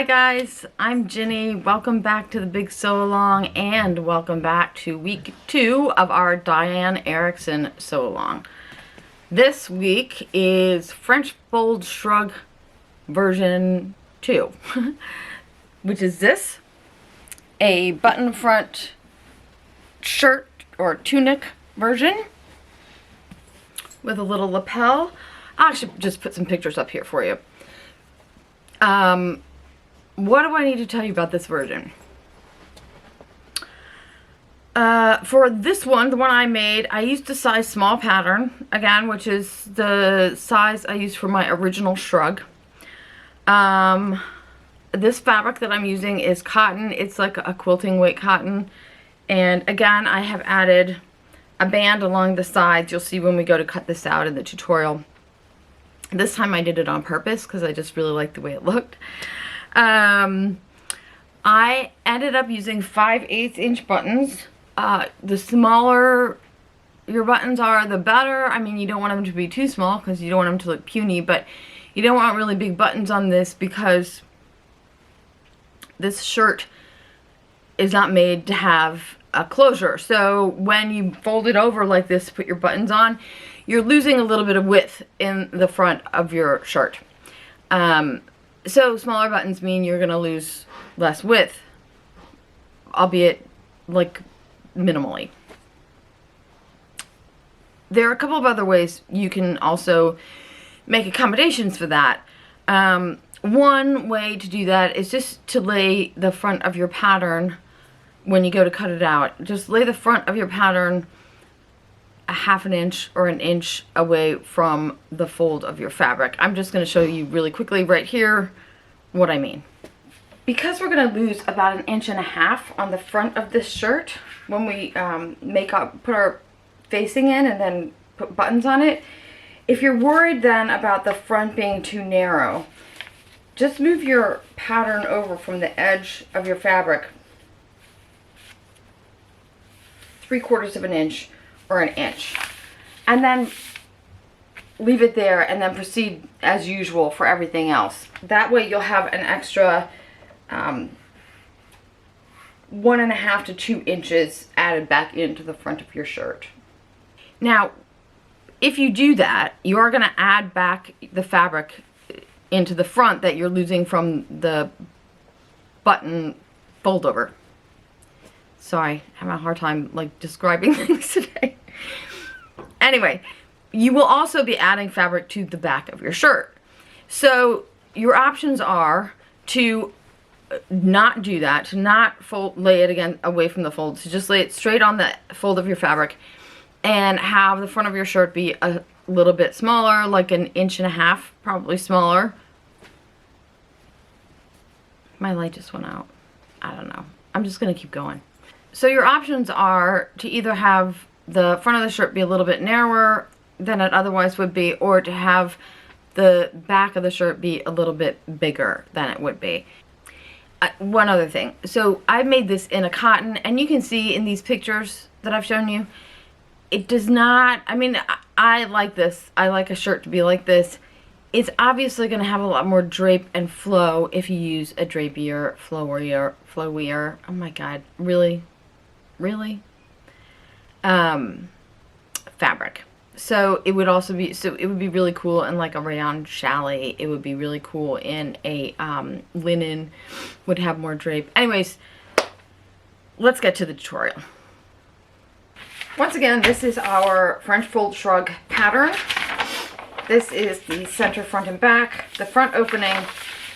Hi guys, I'm Ginny. Welcome back to the Big Sew Along and welcome back to week 2 of our Diane Ericson Sew Along. This week is French fold shrug version 2, which is this, a button front shirt or tunic version with a little lapel. I'll actually just put some pictures up here for you. What do I need to tell you about this version? For this one, the one I made, I used a size small pattern, again, which is the size I used for my original shrug. This fabric that I'm using is cotton. It's like a quilting weight cotton. And again, I have added a band along the sides. You'll see when we go to cut this out in the tutorial. This time I did it on purpose because I just really liked the way it looked. I ended up using 5/8 inch buttons. The smaller your buttons are, the better. I mean, you don't want them to be too small because you don't want them to look puny, but you don't want really big buttons on this because this shirt is not made to have a closure. So when you fold it over like this, put your buttons on, you're losing a little bit of width in the front of your shirt. So smaller buttons mean you're gonna lose less width, albeit like minimally. There are a couple of other ways you can also make accommodations for that. One way to do that is just to lay the front of your pattern when you go to cut it out. Just lay the front of your pattern a half an inch or an inch away from the fold of your fabric. I'm just going to show you really quickly right here what I mean. Because we're going to lose about 1.5 inches on the front of this shirt when we put our facing in and then put buttons on it, if you're worried then about the front being too narrow, just move your pattern over from the edge of your fabric 3/4 of an inch or an inch, and then leave it there and then proceed as usual for everything else. That way you'll have an extra 1.5 to 2 inches added back into the front of your shirt. Now, if you do that, you are going to add back the fabric into the front that you're losing from the button fold over. Sorry, I'm having a hard time like describing things today. Anyway, you will also be adding fabric to the back of your shirt. So your options are to not do that, to not lay it again away from the fold, to just lay it straight on the fold of your fabric and have the front of your shirt be a little bit smaller, like 1.5 inches, probably smaller. My light just went out. I don't know. I'm just gonna keep going. So your options are to either have the front of the shirt be a little bit narrower than it otherwise would be, or to have the back of the shirt be a little bit bigger than it would be. One other thing. So I made this in a cotton, and you can see in these pictures that I've shown you, it does not, I mean, I like this. I like a shirt to be like this. It's obviously going to have a lot more drape and flow if you use a drapier, flowier, oh my god, really? Fabric. So it would also be, it would be really cool in like a rayon challis. It would be really cool in a linen, would have more drape. Anyways, let's get to the tutorial. Once again, this is our French fold shrug pattern. This is the center, front, and back, the front opening.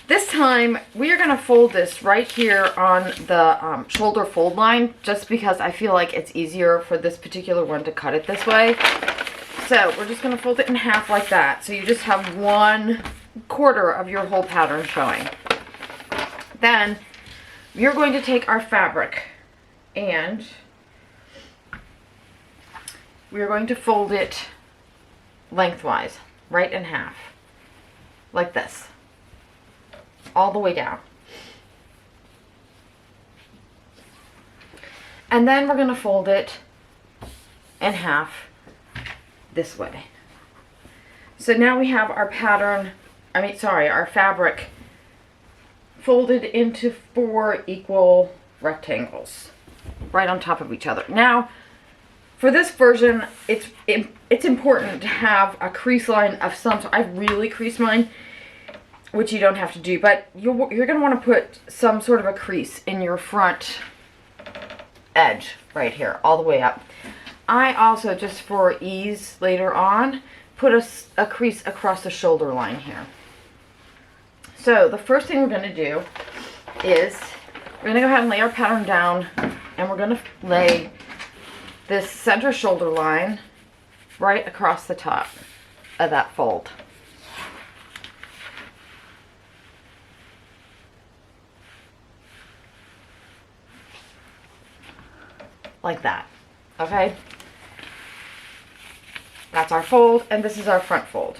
This time, we are going to fold this right here on the shoulder fold line, just because I feel like it's easier for this particular one to cut it this way. So we're just going to fold it in half like that. So you just have 1/4 of your whole pattern showing. Then you're going to take our fabric and we're going to fold it lengthwise, right in half, like this, all the way down. And then we're going to fold it in half this way. So now we have our pattern, our fabric folded into 4 equal rectangles right on top of each other. Now, for this version, it's important to have a crease line of some sort. I really crease mine, which you don't have to do, but you're going to want to put some sort of a crease in your front edge right here, all the way up. I also, just for ease later on, put a crease across the shoulder line here. So the first thing we're going to do is we're going to go ahead and lay our pattern down, and we're going to lay this center shoulder line right across the top of that fold. Like that, okay? That's our fold, and this is our front fold.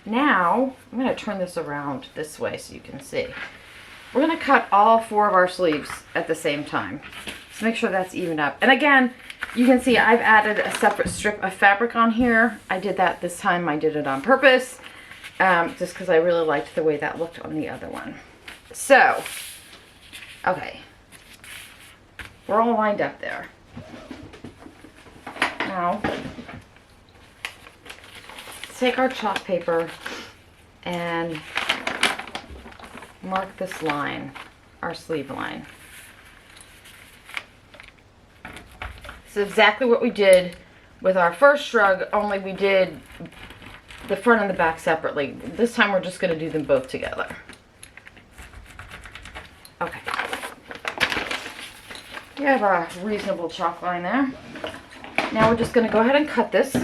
Now, I'm going to turn this around this way so you can see. We're going to cut all 4 of our sleeves at the same time. So make sure that's evened up. And again, you can see I've added a separate strip of fabric on here. I did that this time. I did it on purpose, just because I really liked the way that looked on the other one. So, okay. We're all lined up there. Now, take our chalk paper and mark this line, our sleeve line. This is exactly what we did with our first shrug, only we did the front and the back separately. This time we're just going to do them both together. Okay. We have a reasonable chalk line there. Now we're just going to go ahead and cut this.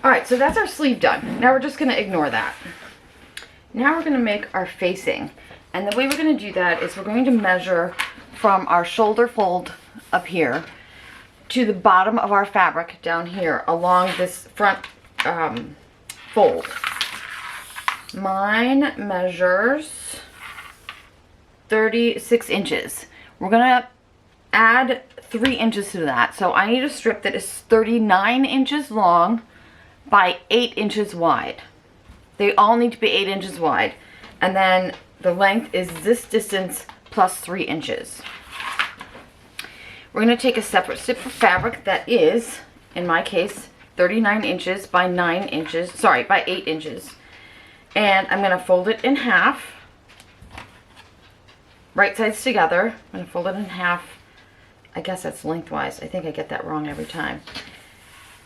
Alright, so that's our sleeve done. Now we're just going to ignore that. Now we're going to make our facing. And the way we're going to do that is we're going to measure from our shoulder fold up here to the bottom of our fabric down here along this front fold. Mine measures 36 inches. We're going to add 3 inches to that. So I need a strip that is 39 inches long by 8 inches wide. They all need to be 8 inches wide. And then the length is this distance plus 3 inches. We're going to take a separate strip of fabric that is, in my case, 39 inches by 9 inches, sorry, by 8 inches. And I'm going to fold it in half, right sides together. I'm going to fold it in half. I guess that's lengthwise. I think I get that wrong every time.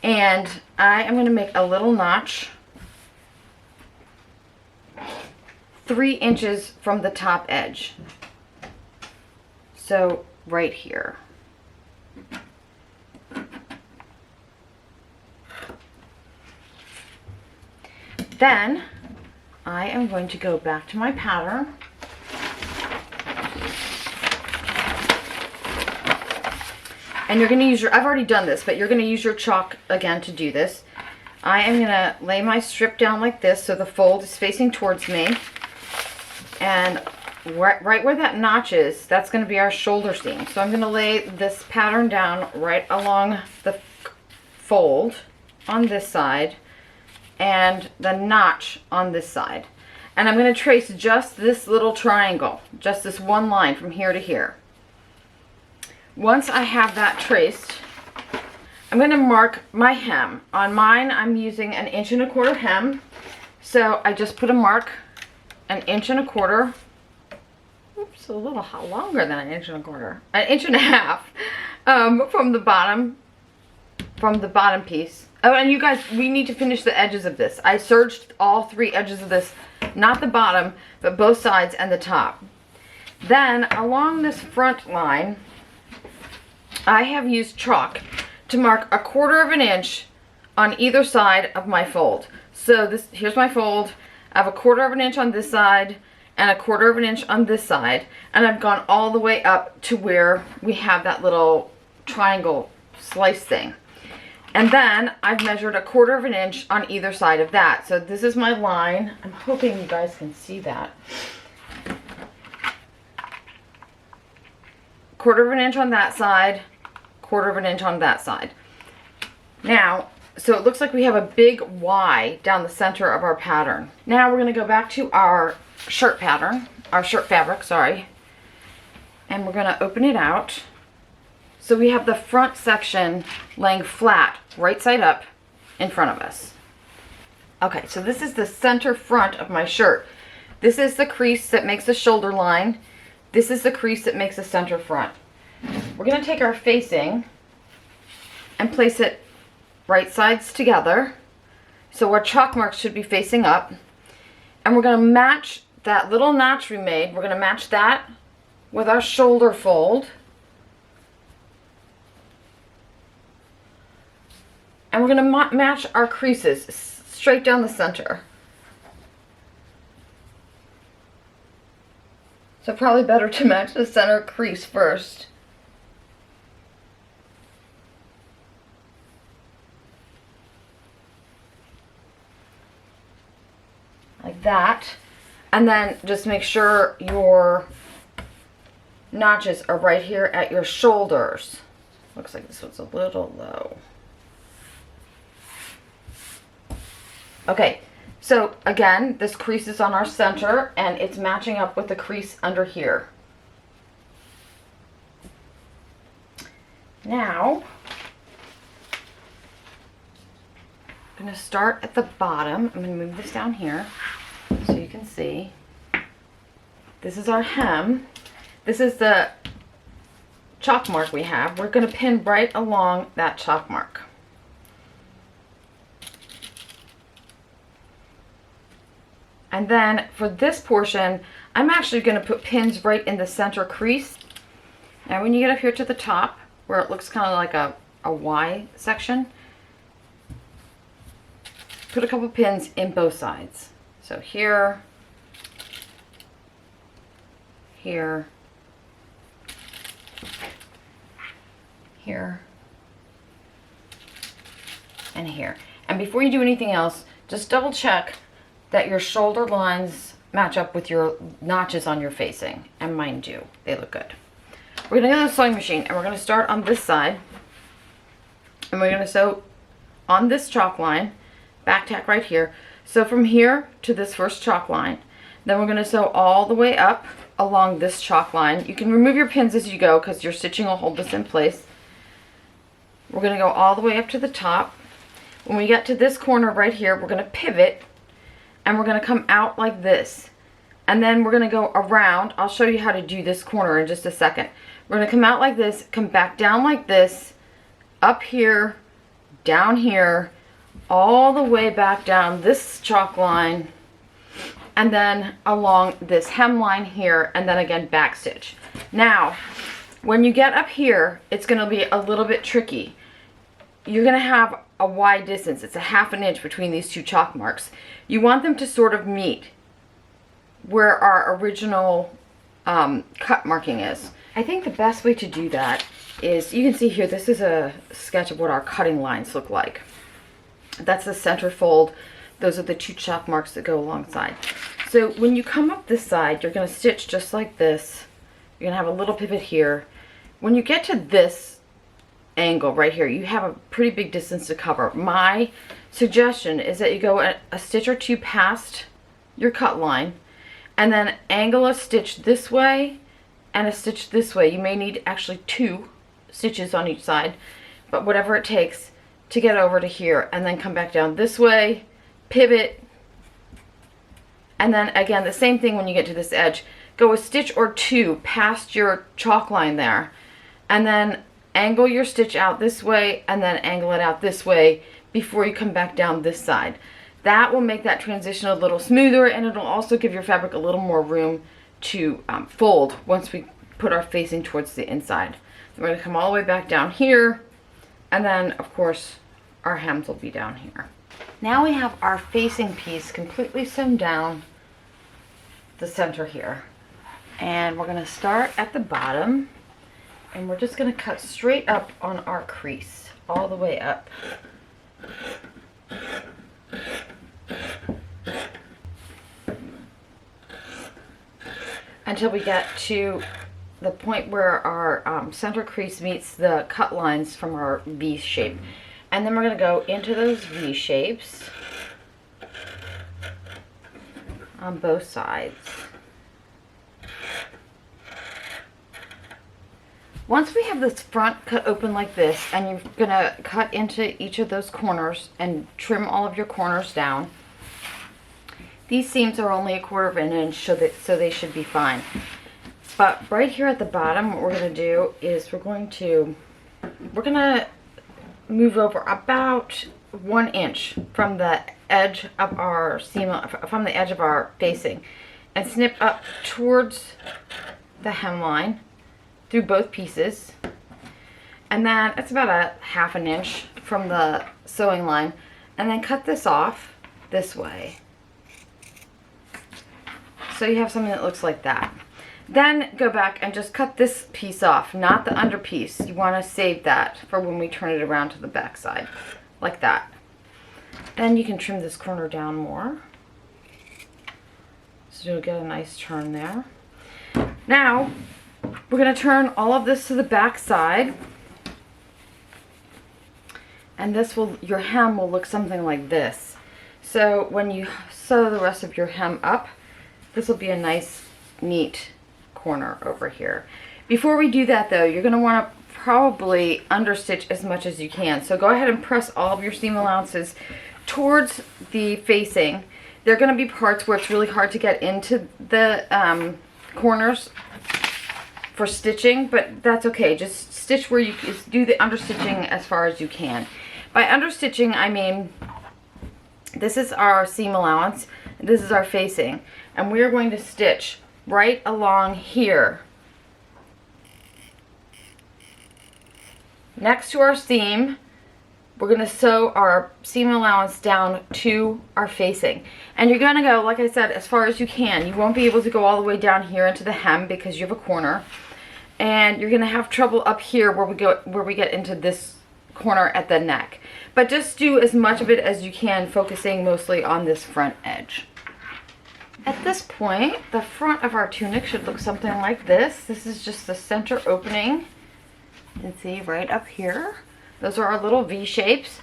And I am going to make a little notch 3 inches from the top edge. So right here. Then I am going to go back to my pattern. And you're going to use your, I've already done this, but you're going to use your chalk again to do this. I am going to lay my strip down like this so the fold is facing towards me. And right where that notch is, that's going to be our shoulder seam. So I'm going to lay this pattern down right along the fold on this side and the notch on this side. And I'm going to trace just this little triangle, just this one line from here to here. Once I have that traced, I'm going to mark my hem. On mine, I'm using 1 1/4 inch hem. So I just put a mark 1 1/4 inch. Oops, a little longer than 1 1/4 inch. 1.5 inches from the bottom piece. Oh, and you guys, we need to finish the edges of this. I serged all 3 edges of this, not the bottom, but both sides and the top. Then along this front line, I have used chalk to mark 1/4 inch on either side of my fold. So this, here's my fold. I have 1/4 inch on this side and 1/4 inch on this side. And I've gone all the way up to where we have that little triangle slice thing. And then I've measured 1/4 inch on either side of that. So this is my line. I'm hoping you guys can see that. 1/4 inch on that side, 1/4 inch on that side. Now, so it looks like we have a big Y down the center of our pattern. Now we're going to go back to our shirt pattern, our shirt fabric, sorry. And we're gonna open it out. So we have the front section laying flat, right side up, in front of us. Okay, so this is the center front of my shirt. This is the crease that makes the shoulder line. This is the crease that makes the center front. We're gonna take our facing and place it right sides together. So our chalk marks should be facing up. And we're gonna match that little notch we made. We're gonna match that with our shoulder fold. And we're going to match our creases straight down the center. So probably better to match the center crease first. Like that. And then just make sure your notches are right here at your shoulders. Looks like this one's a little low. Okay, so again, this crease is on our center and it's matching up with the crease under here. Now, I'm going to start at the bottom. I'm going to move this down here so you can see. This is our hem. This is the chalk mark we have. We're going to pin right along that chalk mark. And then for this portion, I'm actually going to put pins right in the center crease. Now when you get up here to the top, where it looks kind of like a Y section, put a couple pins in both sides. So here, here, here, and here. And before you do anything else, just double check that your shoulder lines match up with your notches on your facing, and mine do. They look good. We're gonna go to the sewing machine and we're gonna start on this side, and we're gonna sew on this chalk line, back tack right here. So from here to this first chalk line, then we're gonna sew all the way up along this chalk line. You can remove your pins as you go because your stitching will hold this in place. We're gonna go all the way up to the top. When we get to this corner right here, we're gonna pivot and we're going to come out like this. And then we're going to go around. I'll show you how to do this corner in just a second. We're going to come out like this, come back down like this, up here, down here, all the way back down this chalk line, and then along this hemline here, and then again back stitch. Now, when you get up here, it's going to be a little bit tricky. You're going to have a wide distance. It's a ½ inch between these two chalk marks. You want them to sort of meet where our original cut marking is. I think the best way to do that is, you can see here, this is a sketch of what our cutting lines look like. That's the center fold. Those are the two chalk marks that go alongside. So when you come up this side, you're going to stitch just like this. You're going to have a little pivot here. When you get to this angle right here, you have a pretty big distance to cover. My suggestion is that you go a stitch or two past your cut line and then angle a stitch this way and a stitch this way. You may need actually 2 stitches on each side, but whatever it takes to get over to here, and then come back down this way, pivot, and then again the same thing when you get to this edge. Go a stitch or 2 past your chalk line there, and then angle your stitch out this way and then angle it out this way before you come back down this side. That will make that transition a little smoother, and it'll also give your fabric a little more room to fold once we put our facing towards the inside. So we're going to come all the way back down here, and then of course our hems will be down here. Now we have our facing piece completely sewn down the center here, and we're going to start at the bottom. And we're just going to cut straight up on our crease, all the way up. Until we get to the point where our center crease meets the cut lines from our V shape. And then we're going to go into those V shapes on both sides. Once we have this front cut open like this, and you're gonna cut into each of those corners and trim all of your corners down. These seams are only 1/4 of an inch, so they should be fine. But right here at the bottom, what we're gonna do is we're gonna move over about 1 inch from the edge of our seam, from the edge of our facing, and snip up towards the hemline through both pieces. And then it's about a 1/2 inch from the sewing line, and then cut this off this way. So you have something that looks like that. Then go back and just cut this piece off, not the under piece. You want to save that for when we turn it around to the back side, like that. Then you can trim this corner down more, so you'll get a nice turn there. Now, we're going to turn all of this to the back side, and your hem will look something like this. So when you sew the rest of your hem up, this will be a nice, neat corner over here. Before we do that though, you're going to want to probably understitch as much as you can. So go ahead and press all of your seam allowances towards the facing. There are going to be parts where it's really hard to get into the corners for stitching, but that's okay. Just stitch where you do the understitching as far as you can. By understitching, I mean this is our seam allowance, this is our facing, and we're going to stitch right along here next to our seam. We're going to sew our seam allowance down to our facing, and you're going to go, like I said, as far as you can. You won't be able to go all the way down here into the hem because you have a corner, and you're going to have trouble up here where we get into this corner at the neck. But just do as much of it as you can, focusing mostly on this front edge. At this point, the front of our tunic should look something like this. This is just the center opening. You can see right up here. Those are our little V shapes.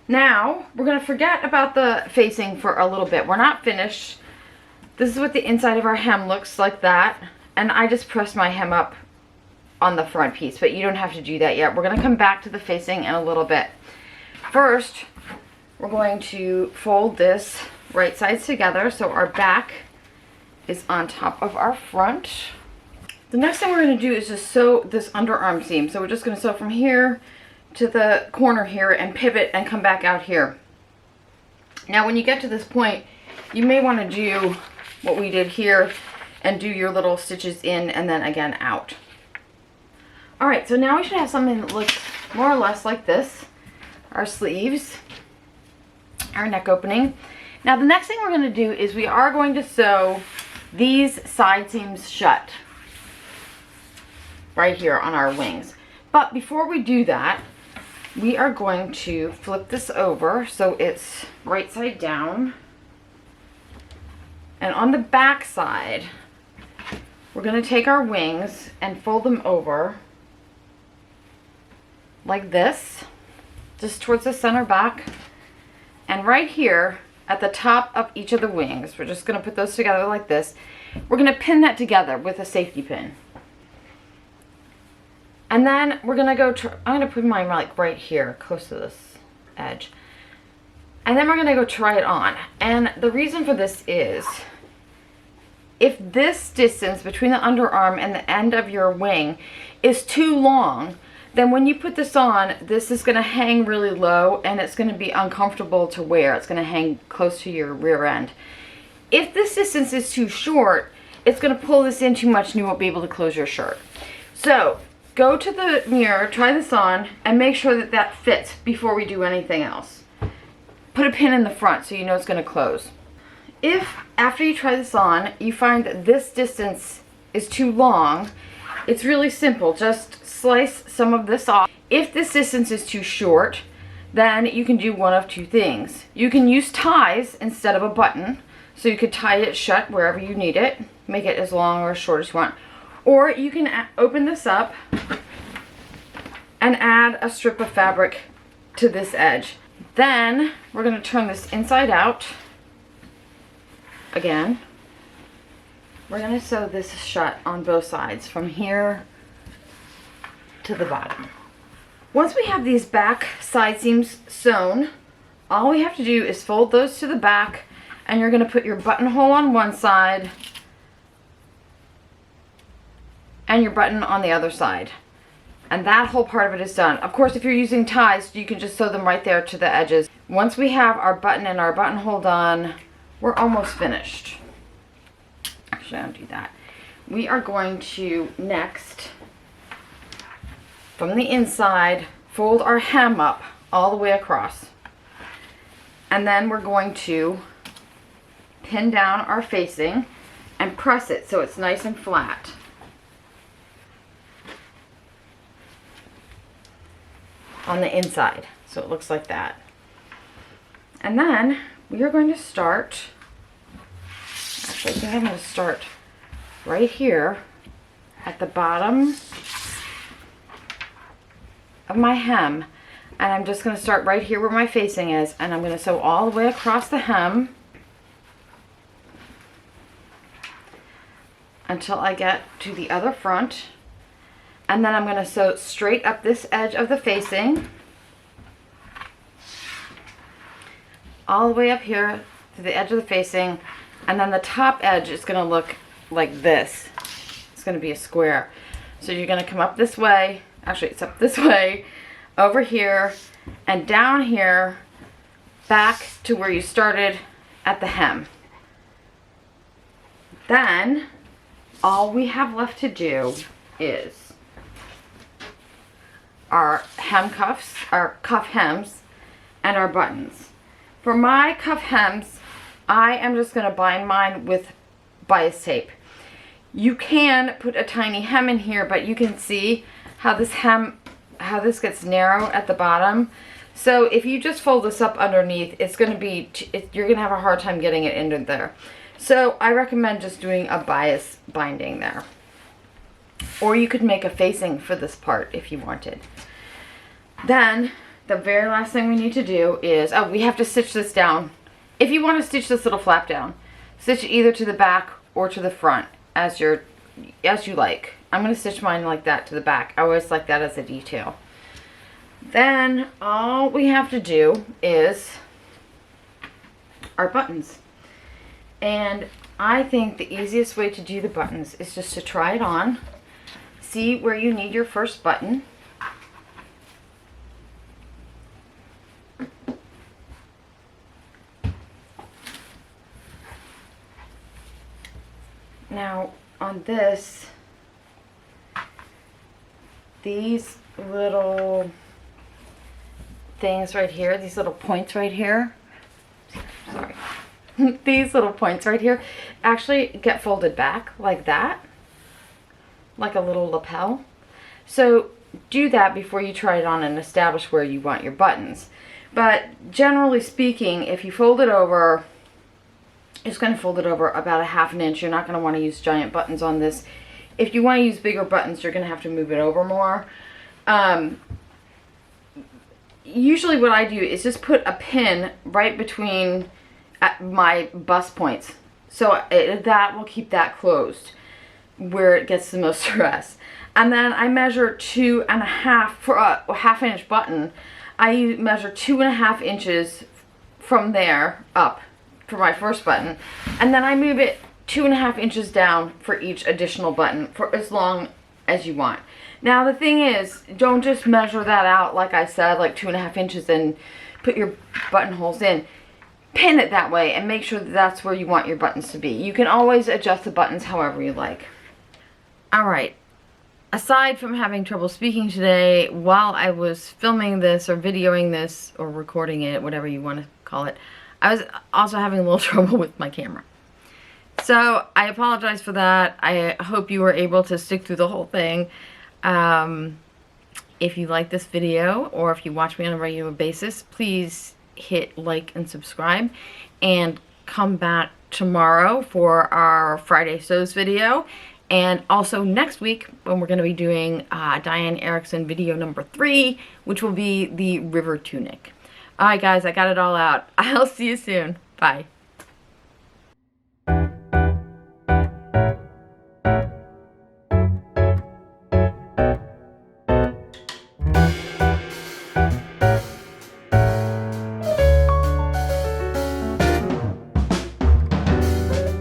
Now, we're going to forget about the facing for a little bit. We're not finished. This is what the inside of our hem looks like, that. And I just pressed my hem up on the front piece, but you don't have to do that yet. We're going to come back to the facing in a little bit. First, we're going to fold this right sides together so our back is on top of our front. The next thing we're going to do is just sew this underarm seam. So we're just going to sew from here to the corner here and pivot and come back out here. Now when you get to this point, you may want to do what we did here and do your little stitches in and then again out. Alright, so now we should have something that looks more or less like this. Our sleeves, our neck opening. Now the next thing we're going to do is we are going to sew these side seams shut right here on our wings. But before we do that, we are going to flip this over so it's right side down. And on the back side, we're going to take our wings and fold them over like this, just towards the center back. And right here at the top of each of the wings, we're just going to put those together like this. We're going to pin that together with a safety pin. And then we're going to go, I'm going to put mine like right here, close to this edge. And then we're going to go try it on. And the reason for this is, if this distance between the underarm and the end of your wing is too long, then when you put this on, this is going to hang really low and it's going to be uncomfortable to wear. It's going to hang close to your rear end. If this distance is too short, it's going to pull this in too much and you won't be able to close your shirt. So go to the mirror, try this on, and make sure that that fits before we do anything else. Put a pin in the front so you know it's going to close. If after you try this on, you find that this distance is too long, it's really simple. Just slice some of this off. If this distance is too short, then you can do one of two things. You can use ties instead of a button, so you could tie it shut wherever you need it, make it as long or as short as you want. Or you can open this up and add a strip of fabric to this edge. Then we're going to turn this inside out again. We're going to sew this shut on both sides from here to the bottom. Once we have these back side seams sewn, all we have to do is fold those to the back, and you're going to put your buttonhole on one side and your button on the other side. And that whole part of it is done. Of course, if you're using ties, you can just sew them right there to the edges. Once we have our button and our buttonhole done, we're almost finished. Actually, I don't do that. We are going to next, from the inside, fold our hem up all the way across. And then we're going to pin down our facing and press it so it's nice and flat. On the inside, so it looks like that. And then we are going to start, actually I think I'm going to start right here at the bottom of my hem, and I'm just going to start right here where my facing is, and I'm going to sew all the way across the hem until I get to the other front, and then I'm going to sew straight up this edge of the facing all the way up here to the edge of the facing, and then the top edge is going to look like this. It's going to be a square. So you're going to come up this way, actually it's up this way, over here, and down here, back to where you started at the hem. Then, all we have left to do is our hem cuffs, our cuff hems, and our buttons. For my cuff hems, I am just going to bind mine with bias tape. You can put a tiny hem in here, but you can see how this this gets narrow at the bottom. So if you just fold this up underneath, it's going to be, you're going to have a hard time getting it into there. So I recommend just doing a bias binding there. Or you could make a facing for this part if you wanted. Then the very last thing we need to do is, oh, we have to stitch this down. If you want to stitch this little flap down, stitch it either to the back or to the front as you like. I'm going to stitch mine like that to the back. I always like that as a detail. Then all we have to do is our buttons. And I think the easiest way to do the buttons is just to try it on. See where you need your first button. Now on this, these little things right here, these little points right here, sorry, these little points right here actually get folded back like that, like a little lapel. So do that before you try it on and establish where you want your buttons. But generally speaking, if you fold it over, it's going to fold it over about a ½ inch. You're not going to want to use giant buttons on this. If you want to use bigger buttons, you're going to have to move it over more. Usually what I do is just put a pin right between my bust points. So that will keep that closed where it gets the most stress. And then I measure 2.5 for a ½ inch button. I measure 2.5 inches from there up for my first button, and then I move it 2.5 inches down for each additional button for as long as you want. Now the thing is, don't just measure that out like I said, like 2.5 inches, and put your buttonholes in. Pin it that way and make sure that that's where you want your buttons to be. You can always adjust the buttons however you like. Alright, aside from having trouble speaking today, while I was filming this or videoing this or recording it, whatever you want to call it, I was also having a little trouble with my camera. So I apologize for that. I hope you were able to stick through the whole thing. If you like this video, or if you watch me on a regular basis, please hit like and subscribe, and come back tomorrow for our Friday Sews video, and also next week when we're going to be doing Diane Ericson video number 3, which will be the river tunic. Alright guys, I got it all out. I'll see you soon. Bye.